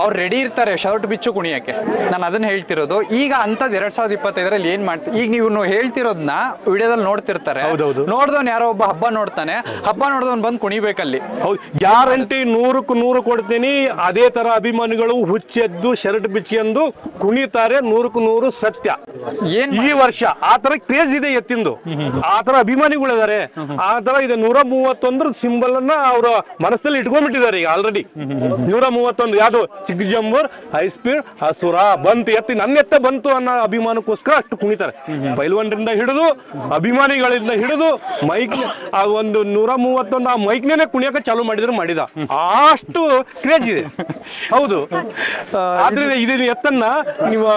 ಅವ್ರು ರೆಡಿ ಇರ್ತಾರೆ ಶರ್ಟ್ ಬಿಚ್ಚು ಕುಣಿಯಕ್ಕೆ. ನಾನು ಅದನ್ನ ಹೇಳ್ತಿರೋದು. ಈಗ ಅಂತದ್ 2025ರಲ್ಲಿ ಏನ್ ಮಾಡ್ತೀವಿ, ಈಗ ನೀವು ಹೇಳ್ತಿರೋದನ್ನ ವಿಡಿಯೋದಲ್ಲಿ ನೋಡ್ತಿರ್ತಾರೆ, ನೋಡ್ದವ್ನು ಯಾರೋ ಒಬ್ಬ ಹಬ್ಬ ನೋಡ್ತಾನೆ, ಹಬ್ಬ ನೋಡ್ದವ್ನು ಬಂದು ಕುಣಿಬೇಕಲ್ಲಿ. ಗ್ಯಾರಂಟಿ 100ಕ್ಕೆ 100 ಕೊಡ್ತೀನಿ. ಅದೇ ತರ ಅಭಿಮಾನಿಗಳು ಹುಚ್ಚೆದ್ದು ಶರ್ಟ್ ಬಿಚ್ಚಿಕೊಂಡು ಕುಣಿತಾರೆ, 100ಕ್ಕೆ 100 ಸತ್ಯ. ಈ ವರ್ಷ ಆ ತರ ಕ್ರೇಜ್ ಇದೆ ಎತ್ತಿಂದು, ಆ ತರ ಅಭಿಮಾನಿಗಳಿದ್ದಾರೆ, ಆ ತರ ಇದೆ. 131 ಸಿಂಬಲ್ ಅನ್ನ ಅವರ ಮನಸ್ಸಲ್ಲಿ ಇಟ್ಕೊಂಡ್ಬಿಟ್ಟಿದ್ದಾರೆ ಈಗ ಆಲ್ರೆಡಿ. 131 ಯಾವ್ದು ಚಿಕ್ಕಜಂಬೂರ್ ಹೈ ಸ್ಪೀಡ್ ಹಸುರ ಬಂತು, ಎತ್ತಿ ನನ್ನ ಎತ್ತ ಬಂತು ಅನ್ನೋ ಅಭಿಮಾನಕ್ಕೋಸ್ಕರ ಅಷ್ಟು ಕುಣಿತಾರೆ. ಪೈಲ್ವಾನರಿಂದ ಹಿಡಿದು ಅಭಿಮಾನಿಗಳಿಂದ ಹಿಡಿದು ಮೈಕ್ ಆ ಒಂದು 131 ಆ ಮೈಕ್ನೇ ಕುಣಿಯಕ್ಕೆ ಚಾಲು ಮಾಡಿದ ಅಷ್ಟು ಕ್ರೇಜ್ ಇದೆ. ಹೌದು, ಆದ್ರಿಂದ ಇದನ್ನ ಎತ್ತನ್ನ ನೀವು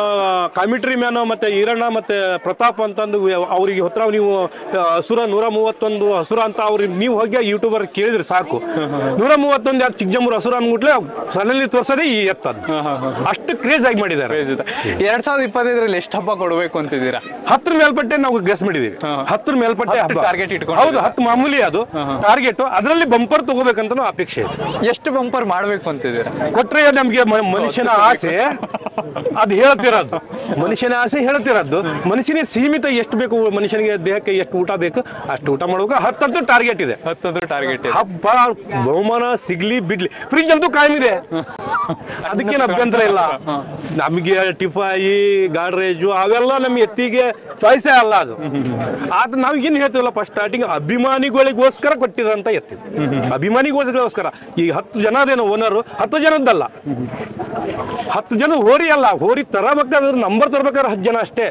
ಕಾಮಿಟ್ರಿ ಮ್ಯಾನ್ ಮತ್ತೆ ಈರಣ್ಣ ಮತ್ತೆ ಪ್ರತಾಪ್ ಅಂತಂದು ಅವ್ರಿಗೆ ಹತ್ರ ನೀವು ಹಸುರ 131 ಹಸುರ ಅಂತ ಅವ್ರಿಗೆ ನೀವು ಹೋಗಿ ಯೂಟ್ಯೂಬರ್ ಕೇಳಿದ್ರೆ ಸಾಕು, 131 ಯಾಕೆ ಚಿಕ್ಕಜಂಬೂರ್ ಹಸುರ ಅಂದ್ಬಿಟ್ಲೆ ಸಡನ್ಲಿ ತೋರ್ಸೋದೇ ಈ ಎತ್ತ. ಅಷ್ಟು ಕ್ರೇಜ್ ಆಗಿ ಮಾಡಿದ್ದಾರೆ. 2025ರಲ್ಲಿ ಎಷ್ಟು ಹಬ್ಬ ಕೊಡಬೇಕು ಅಂತಿದ್ದೀರಾ? 10 ಮೇಲ್ಪಟ್ಟೆ ನಾವು ಗೆಸ್ ಮಾಡಿದೀವಿ. 10 ಮೇಲ್ಪಟ್ಟೆ ಟಾರ್ಗೆಟ್ ಇಟ್ಕೊಂಡು. ಹೌದು, 10 ಮಾಮೂಲಿ ಅದು ಟಾರ್ಗೆಟ್. ಅದರಲ್ಲಿ ಬಂಪರ್ ತಗೋಬೇಕಂತ ಅಪೇಕ್ಷೆ ಇದೆ. ಎಷ್ಟು ಬಂಪರ್ ಮಾಡ್ಬೇಕು ಅಂತಿದ್ದೀರಾ? ಕೊಟ್ರೆ ನಮ್ಗೆ ಮನುಷ್ಯನ ಆಸೆ ಅದು ಹೇಳ್ತಿರೋದು, ಮನುಷ್ಯನ ಆಸೆ ಹೇಳ್ತಿರೋದು. ಮನುಷ್ಯನಿಗೆ ಸೀಮಿತ ಎಷ್ಟು ಬೇಕು, ಮನುಷ್ಯನಿಗೆ ದೇಹಕ್ಕೆ ಎಷ್ಟು ಊಟ ಬೇಕು ಅಷ್ಟು ಊಟ ಮಾಡ್ಬೇಕು. 10 ಟಾರ್ಗೆಟ್ ಇದೆ. 10 ಟಾರ್ಗೆಟ್. ಹಬ್ಬ ಬಹುಮಾನ ಸಿಗ್ಲಿ ಬಿಡ್ಲಿ, ಫ್ರಿಜ್ ಅಂತೂ ಕಾಯಂ ಇದೆ, ಅದಕ್ಕೇನು ಅಭ್ಯಂತರ ಇಲ್ಲ. ನಮ್ಗೆ ಟಿಫಾಯಿ ಗಾಡ್ರೇಜು ಅವೆಲ್ಲ ನಮ್ ಎತ್ತಿಗೆ ಚಾಯ್ಸೇ ಅಲ್ಲ. ಅದು ನಾವೇನು ಹೇಳ್ತೀವಲ್ಲ ಫಸ್ಟ್ ಸ್ಟಾರ್ಟಿಂಗ್ ಅಭಿಮಾನಿಗಳಿಗೋಸ್ಕರ ಕೊಟ್ಟಿರೋಂಥ ಎತ್ತಿದೆ, ಅಭಿಮಾನಿಗೋಸ್ಕರ. ಈಗ 10 ಜನ ಅದೇನೋ ಓನರು, 10 ಜನದ್ದಲ್ಲ, 10 ಜನ ಹೋರಿ ಅಲ್ಲ, ಹೋರಿ ತರಬೇಕಾದ್ರೆ ನಂಬರ್ ತರಬೇಕಾದ್ರೆ 10 ಜನ ಅಷ್ಟೇ.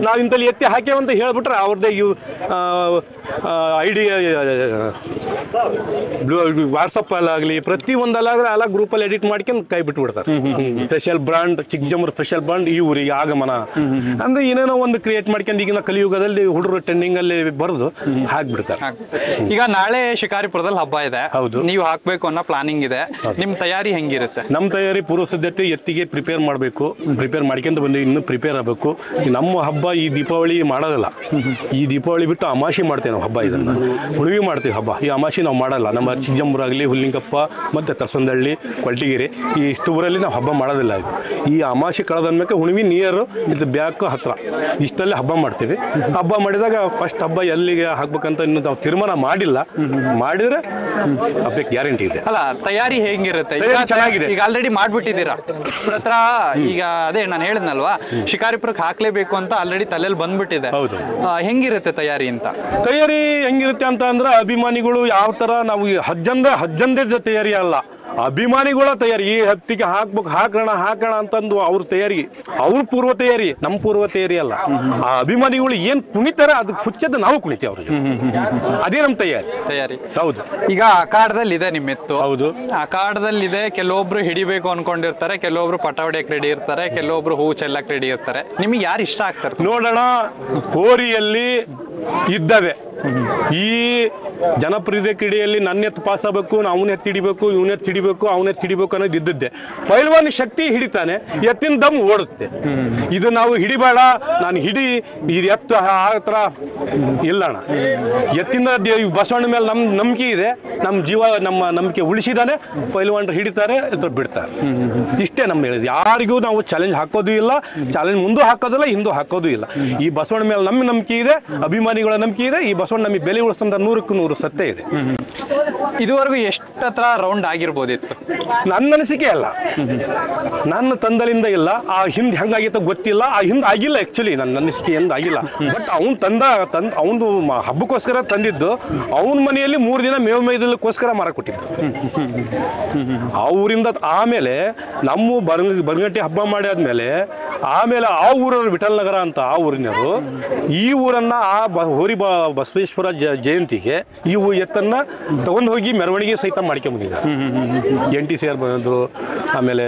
ನಾವು ಇಂತಲ್ಲಿ ಎತ್ತಿ ಹಾಕ್ಯಾವಂತ ಹೇಳ್ಬಿಟ್ರೆ ಅವ್ರದ್ದೇ ID ವಾಟ್ಸಪ್ ಅಲ್ಲಾಗಲಿ ಪ್ರತಿ ಒಂದಲ್ಲಾಗಲಿ ಅಲ್ಲ ಗ್ರೂಪಲ್ಲಿ ಎಡಿಟ್ ಮಾಡ್ಕೊಂಡು ಕೈ ಬಿಟ್ಬಿಡ್ತಾರೆ. ಸ್ಪೆಷಲ್ ಬ್ರಾಂಡ್ ಚಿಕ್ಕಜಂಬೂರ್ ಸ್ಪೆಷಲ್ ಬ್ರಾಂಡ್ ಈ ಊರಿಗೆ ಆಗಮನ ಅಂದ್ರೆ ಏನೇನೋ ಒಂದು ಕ್ರಿಯೇಟ್ ಮಾಡ್ಕೊಂಡು ಈಗಿನ ಕಲಿಯುಗದಲ್ಲಿ ಹುಡುಗರು ಟ್ರೆಂಡಿಂಗ್ ಅಲ್ಲಿ ಬರೆದು ಹಾಕ್ಬಿಡ್ತಾರೆ. ಈಗ ನಾಳೆ ಶಿಕಾರಿಪುರದಲ್ಲಿ ಹಬ್ಬ ಇದೆ, ಹೌದು, ನೀವು ಹಾಕ್ಬೇಕು ಅನ್ನೋ ಪ್ಲಾನಿಂಗ್ ಇದೆ. ನಿಮ್ ತಯಾರಿ ಹೆಂಗಿರುತ್ತೆ? ನಮ್ ತಯಾರಿ ಪೂರ್ವ ಸಿದ್ಧತೆ ಎತ್ತಿಗೆ ಪ್ರಿಪೇರ್ ಮಾಡ್ಕೊಂಡು ಬಂದು ಇನ್ನು ಪ್ರಿಪೇರ್ ಆಗಬೇಕು. ನಮ್ಮ ಹಬ್ಬ ಈ ದೀಪಾವಳಿ ಮಾಡೋದಲ್ಲ, ಈ ದೀಪಾವಳಿ ಬಿಟ್ಟು ಅಮಾಸಿ ಮಾಡ್ತೇವೆ ನಾವು ಹಬ್ಬ. ಇದನ್ನು ಹುಣ್ಣಿಮೆ ಮಾಡ್ತೀವಿ ಹಬ್ಬ, ಈ ಅಮಾಸಿ ನಾವು ಮಾಡಲ್ಲ. ನಮ್ಮ ಚಿಕ್ಕಜಂಬೂರು ಆಗಲಿ, ಹುಲ್ಲಿಂಗಪ್ಪ ಮತ್ತು ತರ್ಸಂದಳ್ಳಿ, ಕೊಳ್ಟಿಗೆರೆ ಈ ಇಷ್ಟು ಊರಲ್ಲಿ ನಾವು ಹಬ್ಬ ಮಾಡೋದಿಲ್ಲ. ಇದು ಈ ಅಮಾಸಿ ಕಳೆದನ್ಮೇಲೆ ಹುಣ್ಣಿಮೆ ನೀರು ಇದು ಬ್ಯಾಕ್ ಹತ್ರ ಇಷ್ಟಲ್ಲೇ ಹಬ್ಬ ಮಾಡ್ತೀವಿ. ಹಬ್ಬ ಮಾಡಿದಾಗ ಫಸ್ಟ್ ಹಬ್ಬ ಎಲ್ಲಿಗೆ ಹಾಕ್ಬೇಕಂತ ಇನ್ನು ನಾವು ತೀರ್ಮಾನ ಮಾಡಿಲ್ಲ. ಮಾಡಿದ್ರೆ ಹಬ್ಬಕ್ಕೆ ಗ್ಯಾರಂಟಿ ಇದೆ. ಅಲ್ಲ, ತಯಾರಿ ಹೆಂಗಿರುತ್ತೆ? ಚೆನ್ನಾಗಿದೆ. ಈಗ ಆಲ್ರೆಡಿ ಮಾಡ್ಬಿಟ್ಟಿದ್ದೀರಾ ಹತ್ರ. ಈಗ ಅದೇ ನಾನು ಹೇಳಿದ್ನಲ್ವಾ, ಶಿಕಾರಿಪುರಕ್ಕೆ ಹಾಕ್ಲೇಬೇಕು ಅಂತ ಆಲ್ರೆಡಿ ತಲೆಯಲ್ಲಿ ಬಂದ್ಬಿಟ್ಟಿದೆ. ಹೌದು. ಹೆಂಗಿರುತ್ತೆ ತಯಾರಿ ಅಂತ? ತಯಾರಿ ಹೆಂಗಿರುತ್ತೆ ಅಂತ ಅಂದ್ರೆ ಅಭಿಮಾನಿಗಳು ಯಾವ ತರ ನಾವು ಹಜ್ಜಂದೇ ತಯಾರಿ ಅಲ್ಲ, ಅಭಿಮಾನಿಗಳ ತಯಾರಿ. ಈ ಹತ್ತಿಗೆ ಹಾಕೋಣ ಅಂತಂದು ಅವ್ರ ತಯಾರಿ, ಅವ್ರ ಪೂರ್ವ ತಯಾರಿ, ನಮ್ಮ ಪೂರ್ವ ತಯಾರಿ ಅಲ್ಲ. ಆ ಅಭಿಮಾನಿಗಳು ಏನ್ ಕುಣಿತಾರೆ ಅದು ಹುಚ್ಚದ ನಾವು ಕುಣಿತೀವಿ ಅವ್ರಿಗೆ, ಅದೇ ನಮ್ಮ ತಯಾರಿ. ಹೌದು. ಈಗ ಅಖಾಡದಲ್ಲಿ ಇದೆ ನಿಮ್ಮ ಎತ್ತು. ಹೌದು. ಅಖಾಡದಲ್ಲಿ ಇದೆ. ಕೆಲವೊಬ್ರು ಹಿಡಿಬೇಕು ಅನ್ಕೊಂಡಿರ್ತಾರೆ, ಕೆಲವೊಬ್ರು ಪಟ ಹೊಡೆಯಕ್ಕೆ ರೆಡಿ ಇರ್ತಾರೆ, ಕೆಲವೊಬ್ರು ಹೂ ಚೆಲ್ಲಕ್ ರೆಡಿ ಇರ್ತಾರೆ. ನಿಮಗೆ ಯಾರು ಇಷ್ಟ ಆಗ್ತಾರೆ? ನೋಡೋಣ, ಹೋರಿಯಲ್ಲಿ ಇದ್ದಾವೆ. ಈ ಜನಪ್ರಿಯ ಕ್ರೀಡೆಯಲ್ಲಿ ನನ್ನ ಎತ್ತು ಪಾಸ್ ಆಗಬೇಕು, ಅವನ ಎತ್ತು ಹಿಡಿಬೇಕು, ಇವನ ಎತ್ತು ಹಿಡಿಬೇಕು, ಅವನ ಎತ್ತು ಹಿಡಿಬೇಕು ಅನ್ನೋದು ಇದ್ದದ್ದೇ. ಪೈಲ್ವಾನ್ ಶಕ್ತಿ ಹಿಡಿತಾನೆ, ಎತ್ತಿನ ದಮ್ ಓಡುತ್ತೆ. ಇದು ನಾವು ಹಿಡಿಬೇಡ, ನಾನು ಹಿಡಿ ಇದು ಎತ್ತು ಆ ಥರ ಇಲ್ಲಣ್ಣ. ಎತ್ತಿನ ಬಸವಣ್ಣ ಮೇಲೆ ನಮ್ಮ ನಂಬಿಕೆ ಇದೆ, ನಮ್ಮ ಜೀವ ನಮ್ಮ ನಂಬಿಕೆ ಉಳಿಸಿದಾನೆ. ಪೈಲ್ವಾನ್ರು ಹಿಡಿತಾರೆ, ಬಿಡ್ತಾರೆ. ಇಷ್ಟೇ ನಮ್ಮ ಹೇಳಿದ್. ಯಾರಿಗೂ ನಾವು ಚಾಲೆಂಜ್ ಹಾಕೋದು ಇಲ್ಲ, ಚಾಲೆಂಜ್ ಮುಂದೂ ಹಾಕೋದಿಲ್ಲ, ಹಿಂದೂ ಹಾಕೋದು ಇಲ್ಲ. ಈ ಬಸವಣ್ಣ ಮೇಲೆ ನಮ್ಮ ನಂಬಿಕೆ ಇದೆ, ಅಭಿಮಾನಿಗಳ ನಂಬಿಕೆ ಇದೆ. ಈ ಬಸವಣ್ಣ ನಮಗೆ ಬೆಲೆ ಉಳಿಸ್ತಂತ 100ಕ್ಕೆ 100 ಸತ್ಯ ಇದೆ. ಇದುವರೆಗೂ ಎಷ್ಟತ್ರ ರೌಂಡ್ ಆಗಿರ್ಬೋದಿತ್ತು? ನನ್ನ ಅನಿಸಿಕೆ ಅಲ್ಲ, ನನ್ನ ತಂದಲಿಂದ ಇಲ್ಲ. ಆ ಹಿಂದೆ ಹೆಂಗಾಗಿತ್ತೋ ಗೊತ್ತಿಲ್ಲ, ಆ ಹಿಂದೆ ಆಗಿಲ್ಲ. ಆಕ್ಚುಲಿ ನನ್ನ ಅನಿಸಿಕೆ ಎಂದ ಆಗಿಲ್ಲ. ಬಟ್ ಅವನು ಹಬ್ಬಕ್ಕೋಸ್ಕರ ತಂದಿದ್ದು, ಅವನ ಮನೆಯಲ್ಲಿ 3 ದಿನ ಮೇವು ಮೇಯ್ದಕ್ಕೋಸ್ಕರ ಮಾರ ಕೊಟ್ಟಿದ್ದು. ಅವರಿಂದ ಆಮೇಲೆ ನಮ್ಮ ಬರಗಟ್ಟಿ ಹಬ್ಬ ಮಾಡಿ ಆದ್ಮೇಲೆ ಆಮೇಲೆ ಆ ಊರವರು ವಿಠಲ್ ನಗರ ಅಂತ ಆ ಊರಿನವರು ಈ ಊರನ್ನ ಆ ಹೋರಿ ಬಸವೇಶ್ವರ ಜಯಂತಿಗೆ ಈ ಎತ್ತನ್ನ ತಗೊಂಡು ಹೋಗಿ ಮೆರವಣಿಗೆ ಸಹಿತ ಮಾಡ್ಕೊಂಡ್ಬಂದಿದ್ದಾರೆ. NTCR ಬಂದ್ರು, ಆಮೇಲೆ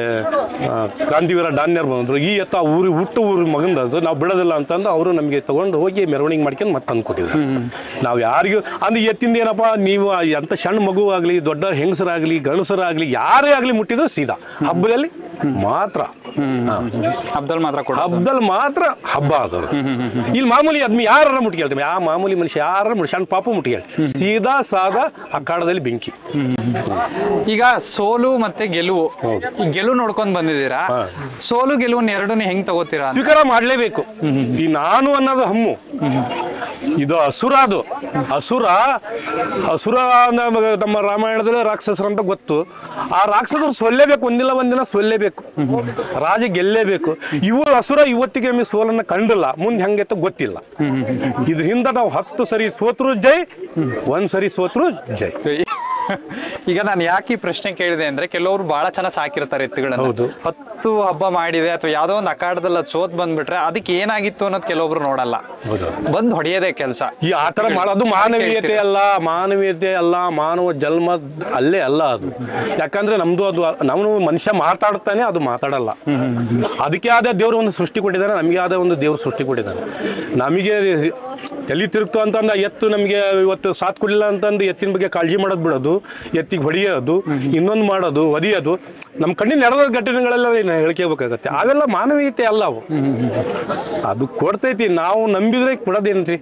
ಕ್ರಾಂತಿವೀರ ಡಾನ್ಯರ್ ಬಂದ್ರು. ಈ ಎತ್ತ ಊರು ಮಗಂದು ನಾವು ಬಿಡೋದಿಲ್ಲ ಅಂತಂದು ಅವರು ನಮಗೆ ತಗೊಂಡು ಹೋಗಿ ಮೆರವಣಿಗೆ ಮಾಡ್ಕೊಂಡು ಮತ್ತೆ ತಂದು ಕೊಟ್ಟಿದ್ರು. ನಾವು ಯಾರಿಗೂ ಅಂದ್ರೆ ಎತ್ತಿಂದ ಏನಪ್ಪ, ನೀವು ಎಂತ ಸಣ್ಣ ಮಗು ಆಗಲಿ, ದೊಡ್ಡ ಹೆಂಗಸರಾಗಲಿ, ಗಣಸರಾಗಲಿ, ಯಾರೇ ಆಗಲಿ ಮುಟ್ಟಿದ್ರು ಸೀದಾ ಹಬ್ಬದಲ್ಲಿ ಮಾತ್ರ. ಹಬ್ಬದಲ್ಲಿ ಮಾತ್ರ ಹಬ್ಬ ಆದವರು. ಇಲ್ಲಿ ಮಾಮೂಲಿ ಅದ್ಮಿ ಯಾರ ಮುಟ್ಕೇಳ್ತೀವಿ, ಯಾವ ಮಾಮೂಲಿ ಮನುಷ್ಯ ಯಾರ ಸಣ್ಣ ಪಾಪು ಮುಟ್ಕೇಳಿ ಸೀದಾ ಸಾದಾ ಅಖಾಡದಲ್ಲಿ ಬೆಂಕಿ. ಈಗ ಸೋಲು ಮತ್ತೆ ಗೆಲುವು, ಗೆಲುವು ನೋಡ್ಕೊಂಡ್ ಬಂದಿದ್ದೀರಾ. ಸೋಲು ಗೆಲುವನ್ನ ಎರಡನ್ನೂ ಹೆಂಗ್ ತಗೋತೀರಾ? ಸ್ವೀಕಾರ ಮಾಡ್ಲೇಬೇಕು. ಈ ನಾನು ಅನ್ನೋದು ಹಮ್ಮು, ಇದು ಅಸುರ. ಅದು ಅಸುರ ನಮ್ಮ ರಾಮಾಯಣದಲ್ಲಿ ರಾಕ್ಷಸರಂತ ಗೊತ್ತು. ಆ ರಾಕ್ಷಸರು ಸೊಲ್ಲೇಬೇಕು, ಒಂದಿನ ಸೊಲ್ಲೇಬೇಕು, ರಾಜ ಗೆಲ್ಲೇಬೇಕು. ಇವರು ಅಸುರ ಇವತ್ತಿಗೆ ನಮಗೆ ಸೋಲನ್ನ ಕಂಡಿಲ್ಲ, ಮುಂದೆ ಹೆಂಗೆತ್ತ ಗೊತ್ತಿಲ್ಲ. ಇದು ಹಿಂದೆ ನಾವು 10 ಸರಿ ಸೋತ್ರು ಜೈ, 1 ಸರಿ ಸೋತ್ರು ಜೈ. ಈಗ ನಾನು ಯಾಕೆ ಈ ಪ್ರಶ್ನೆ ಕೇಳಿದೆ ಅಂದ್ರೆ, ಕೆಲವರು ಬಹಳ ಚೆನ್ನಾಗಿ ಸಾಕಿರ್ತಾರೆ ಎತ್ತುಗಳನ್ನ. 10 ಹಬ್ಬ ಮಾಡಿದೆ ಅಥವಾ ಯಾವ್ದೋ ಒಂದು ಅಖಾಡದಲ್ಲಿ ಅದು ಸೋತ್ ಬಂದ್ಬಿಟ್ರೆ ಅದಕ್ಕೆ ಏನಾಗಿತ್ತು ಅನ್ನೋದು ಕೆಲವೊಬ್ರು ನೋಡಲ್ಲ, ಬಂದ್ ಹೊಡೆಯೋದೇ ಕೆಲಸ. ಈ ಆತರ ಮಾಡೋದು ಮಾನವೀಯತೆ ಅಲ್ಲ, ಮಾನವ ಜನ್ಮ ಅಲ್ಲೇ ಅಲ್ಲ ಅದು. ಯಾಕಂದ್ರೆ ನಮ್ದು ಅದು, ನಾವು ಮನುಷ್ಯ ಮಾತಾಡ್ತಾನೆ, ಅದು ಮಾತಾಡಲ್ಲ. ಅದಕ್ಕೆ ಆದ ದೇವ್ರು ಒಂದು ಸೃಷ್ಟಿ ಕೊಟ್ಟಿದ್ದಾನೆ, ನಮಗೆ ಆದ ಒಂದು ದೇವ್ರು ಸೃಷ್ಟಿ ಕೊಟ್ಟಿದ್ದಾನೆ. ನಮಗೆ ತಲೆ ತಿರುಗ್ತು ಅಂತಂದ ಎತ್ತು ನಮಗೆ ಇವತ್ತು ಸಾಥ್ ಕೊಡಲಿಲ್ಲ ಅಂತಂದು ಎತ್ತಿನ ಬಗ್ಗೆ ಕಾಳಜಿ ಮಾಡೋದು ಬಿಡೋದು, ಎತ್ತಿಗೆ ಹೊಡೆಯೋದು, ಇನ್ನೊಂದು ಮಾಡೋದು, ಒದಿಯೋದು, ನಮ್ಮ ಕಣ್ಣಿನ ನಡೆದ ಘಟನೆಗಳೆಲ್ಲ ಹೇಳ್ಕೋಬೇಕಾಗತ್ತೆ. ಅವೆಲ್ಲ ಮಾನವೀಯತೆ ಅಲ್ಲ ಅವು. ಅದು ಕೊಡ್ತೈತಿ, ನಾವು ನಂಬಿದ್ರೆ ಕೊಡೋದೇನ್ರಿ.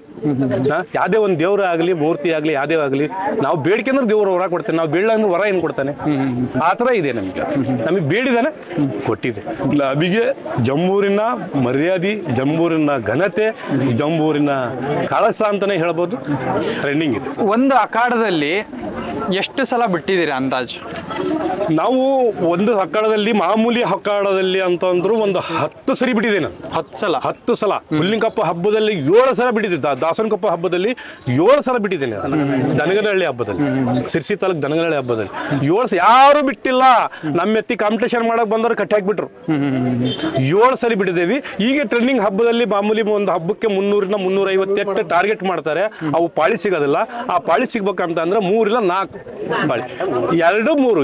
ಯಾವುದೇ ಒಂದು ದೇವ್ರ ಆಗಲಿ, ಮೂರ್ತಿ ಆಗಲಿ, ಯಾವುದೇ ಆಗಲಿ, ನಾವು ಬೇಡಿಕೆ ಅಂದ್ರೆ ದೇವ್ರು ಹೊರ ಕೊಡ್ತೇನೆ, ನಾವು ಬೇಡ ಅಂದ್ರೆ ಹೊರ ಏನು ಕೊಡ್ತಾನೆ. ಆ ಥರ ಇದೆ ನಮಗೆ ಬೇಡಿದಾನೆ, ಕೊಟ್ಟಿದೆ. ನಮಗೆ ಜಂಬೂರಿನ ಮರ್ಯಾದೆ, ಜಂಬೂರಿನ ಘನತೆ, ಜಂಬೂರಿನ ಕಳಸ ಅಂತಾನೆ ಹೇಳ್ಬೋದು. ರನ್ನಿಂಗ್ ಇದೆ. ಒಂದು ಅಖಾಡದಲ್ಲಿ ಎಷ್ಟು ಸಲ ಬಿಟ್ಟಿದ್ದೀರಾ ಅಂದಾಜು? ನಾವು ಒಂದು ಅಖಾಡದಲ್ಲಿ, ಮಾಮೂಲಿ ಅಖಾಡದಲ್ಲಿ ಅಂತಂದ್ರು ಒಂದು 10 ಸರಿ ಬಿಟ್ಟಿದೆ ನಾನು. 10 ಸಲ. ಹುಲ್ಲಿಂಗಪ್ಪ ಹಬ್ಬದಲ್ಲಿ 7 ಸಲ ಬಿಟ್ಟಿದ್ದೆ. ದಾಸನಕೊಪ್ಪ ಹಬ್ಬದಲ್ಲಿ 7 ಸಲ ಬಿಟ್ಟಿದ್ದೇನೆ. ದನಗನಹಳ್ಳಿ ಹಬ್ಬದಲ್ಲಿ, ಸಿರ್ಸಿ ತಾಲೂಕು ದನಗನಹಳ್ಳಿ ಹಬ್ಬದಲ್ಲಿ 7 ಸಲ ಯಾರು ಬಿಟ್ಟಿಲ್ಲ. ನಮ್ಮ ಎತ್ತಿ ಕಾಂಪಿಟೇಷನ್ ಮಾಡಕ್ ಬಂದವರು ಕಟ್ಟಿ ಹಾಕ್ಬಿಟ್ರು. 7 ಸಲ ಬಿಟ್ಟಿದ್ದೇವೆ. ಈಗ ಟ್ರೆಂಡಿಂಗ್ ಹಬ್ಬದಲ್ಲಿ ಮಾಮೂಲಿ ಒಂದು ಹಬ್ಬಕ್ಕೆ 300ರಿಂದ 350 ಟಾರ್ಗೆಟ್ ಮಾಡ್ತಾರೆ. ಅವು ಪಾಳಿ ಸಿಗೋದಿಲ್ಲ. ಆ ಪಾಳಿ ಸಿಗ್ಬೇಕಂತ ಅಂದ್ರೆ 3 ಇಲ್ಲ 4 ಪಾಳಿ, 2-3